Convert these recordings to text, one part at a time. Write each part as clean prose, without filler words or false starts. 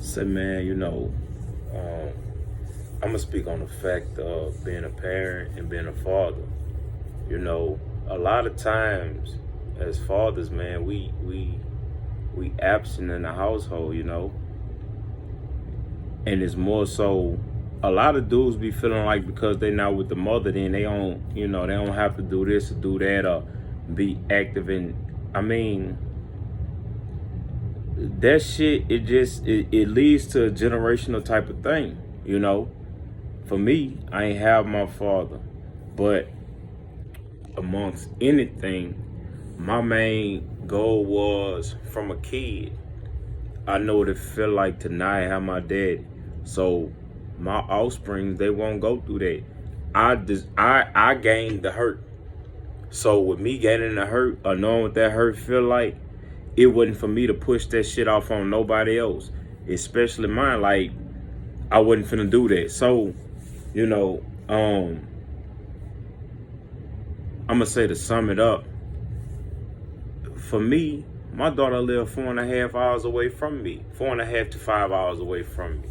Say, man, um, I'm gonna speak on the fact of being a parent and being a father. You know, a lot of times as fathers, man, we absent in the household. And it's more so. A lot of dudes be feeling like because they not with the mother, then they don't, they don't have to do this or do that or be active. And I mean, that shit, it leads to a generational type of thing. For me, I ain't have my father, but amongst anything, my main goal was from a kid, I know what it feel like to not have my daddy. So my offspring, they won't go through that. I gained the hurt. So with me gaining the hurt or knowing what that hurt feel like, it wasn't for me to push that shit off on nobody else, especially mine. Like, I wasn't finna do that. So, I'm gonna say, to sum it up, for me, my daughter lived 4.5 hours away from me, 4.5 to 5 hours away from me.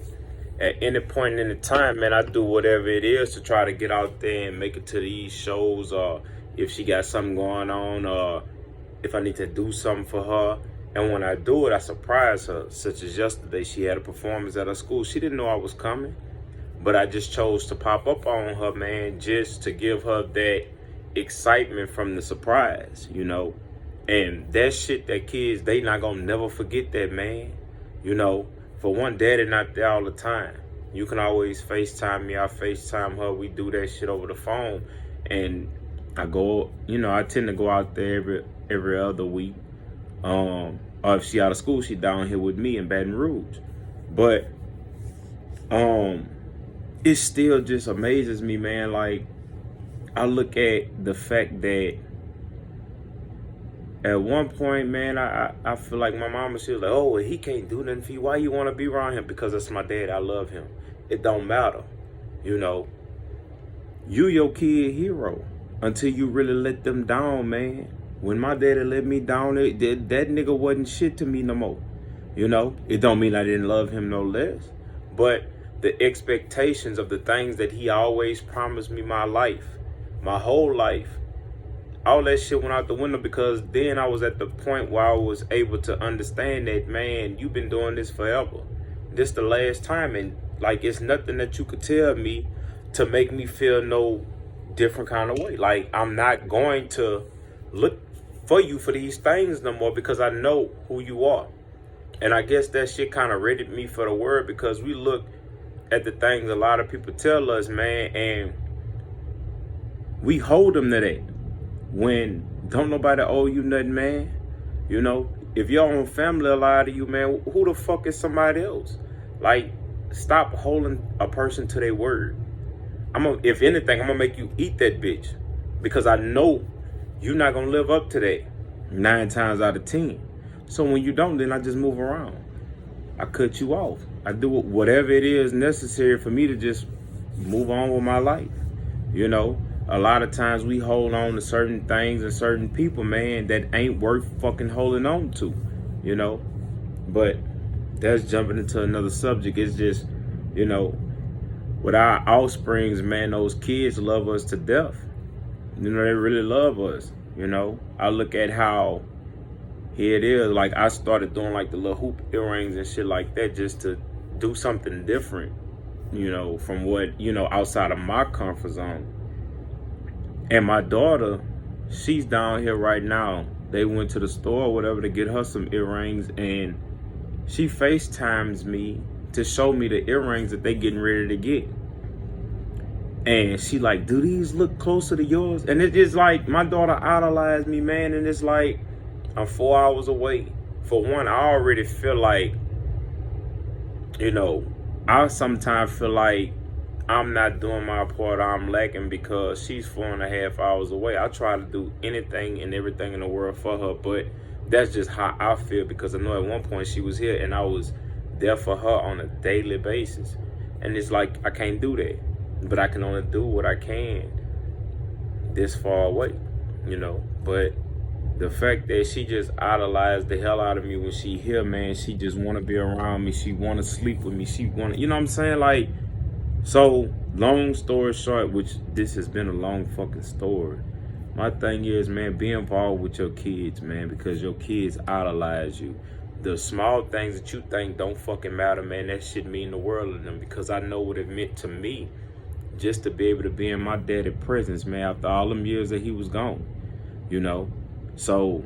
At any point in the time, man, I do whatever it is to try to get out there and make it to these shows, or if she got something going on, or if I need to do something for her. And when I do it, I surprise her, such as yesterday. She had a performance at her school. She didn't know I was coming, but I just chose to pop up on her, man, just to give her that excitement from the surprise. And that shit, that kids, they not gonna never forget that, man. For one, daddy not there all the time. You can always FaceTime me, I FaceTime her. We do that shit over the phone. And I tend to go out there every other week. Or if she out of school, she down here with me in Baton Rouge. But it still just amazes me, man. Like, I look at the fact that at one point, man, I feel like my mama, she was like, oh, well, he can't do nothing for you. Why you want to be around him? Because that's my dad. I love him. It don't matter. You your kid hero until you really let them down, man. When my daddy let me down, that nigga wasn't shit to me no more. It don't mean I didn't love him no less. But the expectations of the things that he always promised me my whole life, all that shit went out the window, because then I was at the point where I was able to understand that, man, you've been doing this forever. This the last time, and like, it's nothing that you could tell me to make me feel no different kind of way. Like, I'm not going to look for you for these things no more, because I know who you are. And I guess that shit kind of readied me for the word, because we look at the things a lot of people tell us, man, and we hold them to that. When don't nobody owe you nothing, man. If your own family lie to you, man, who the fuck is somebody else? Like, stop holding a person to their word. If anything, I'm gonna make you eat that bitch, because I know you're not gonna live up to that 9 times out of 10. So when you don't, then I just move around. I cut you off. I do whatever it is necessary for me to just move on with my life. A lot of times we hold on to certain things and certain people, man, that ain't worth fucking holding on to, But that's jumping into another subject. It's just, with our offsprings, man, those kids love us to death. They really love us. I look at how here it is. Like, I started doing like the little hoop earrings and shit like that, just to do something different, from what, outside of my comfort zone. And my daughter, she's down here right now. They went to the store or whatever to get her some earrings, and she FaceTimes me to show me the earrings that they getting ready to get. And she like, do these look closer to yours? And it's just like, my daughter idolized me, man. And it's like, I'm 4 hours away. For one, I already feel like, I sometimes feel like I'm not doing my part, I'm lacking, because she's 4.5 hours away. I try to do anything and everything in the world for her, but that's just how I feel, because I know at one point she was here and I was there for her on a daily basis. And it's like, I can't do that, but I can only do what I can this far away, But The fact that she just idolized the hell out of me when she here, man. She just want to be around me. She want to sleep with me. She want to, you know what I'm saying? Like, so long story short, which this has been a long fucking story. My thing is, man, be involved with your kids, man, because your kids idolize you. The small things that you think don't fucking matter, man, that shit mean the world to them, because I know what it meant to me just to be able to be in my daddy's presence, man, after all them years that he was gone, you know? So,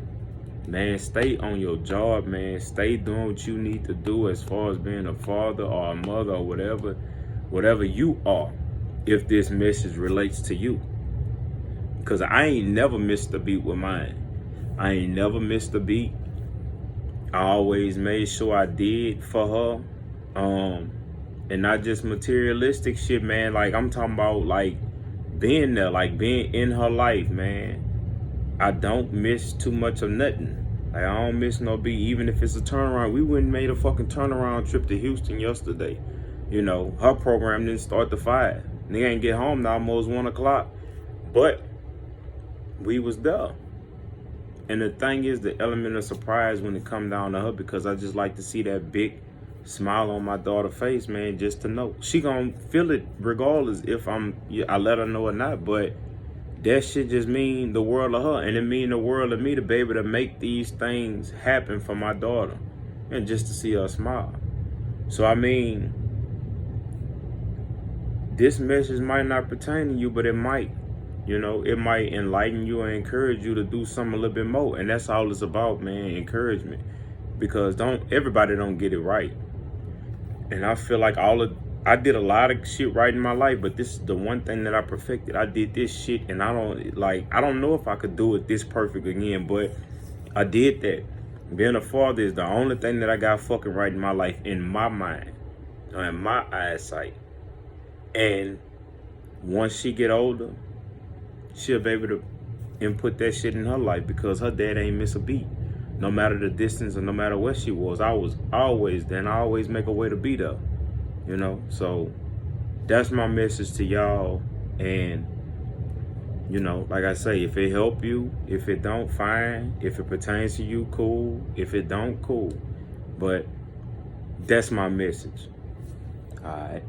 man, stay on your job, man. Stay doing what you need to do as far as being a father or a mother or whatever you are, if this message relates to you. Because I ain't never missed a beat with mine. I ain't never missed a beat. I always made sure I did for her. And not just materialistic shit, man. Like, I'm talking about, like, being there, like, being in her life, man. I don't miss too much of nothing. Like, I don't miss no beat, even if it's a turnaround. We went and made a fucking turnaround trip to Houston yesterday. You know, her program didn't start to 5. Nigga ain't get home now, almost 1 o'clock. But we was there. And the thing is, the element of surprise when it come down to her, because I just like to see that big smile on my daughter's face, man, just to know. She gonna feel it regardless if I let her know or not, but that shit just mean the world of her, and it mean the world of me to be able to make these things happen for my daughter, and just to see her smile. So, I mean, this message might not pertain to you, but it might. You know, it might enlighten you and encourage you to do something a little bit more. And that's all it's about, man, encouragement. Because everybody don't get it right. And I feel like I did a lot of shit right in my life, but this is the one thing that I perfected. I did this shit, and I don't know if I could do it this perfect again, but I did that. Being a father is the only thing that I got fucking right in my life, in my mind, in my eyesight. And once she get older, she'll be able to input that shit in her life, because her dad ain't miss a beat. No matter the distance or no matter where she was, I was always there, and I always make a way to be there. You know, so that's my message to y'all. And, you know, like I say, if it help you, if it don't, fine. If it pertains to you, cool. If it don't, cool. But that's my message. All right.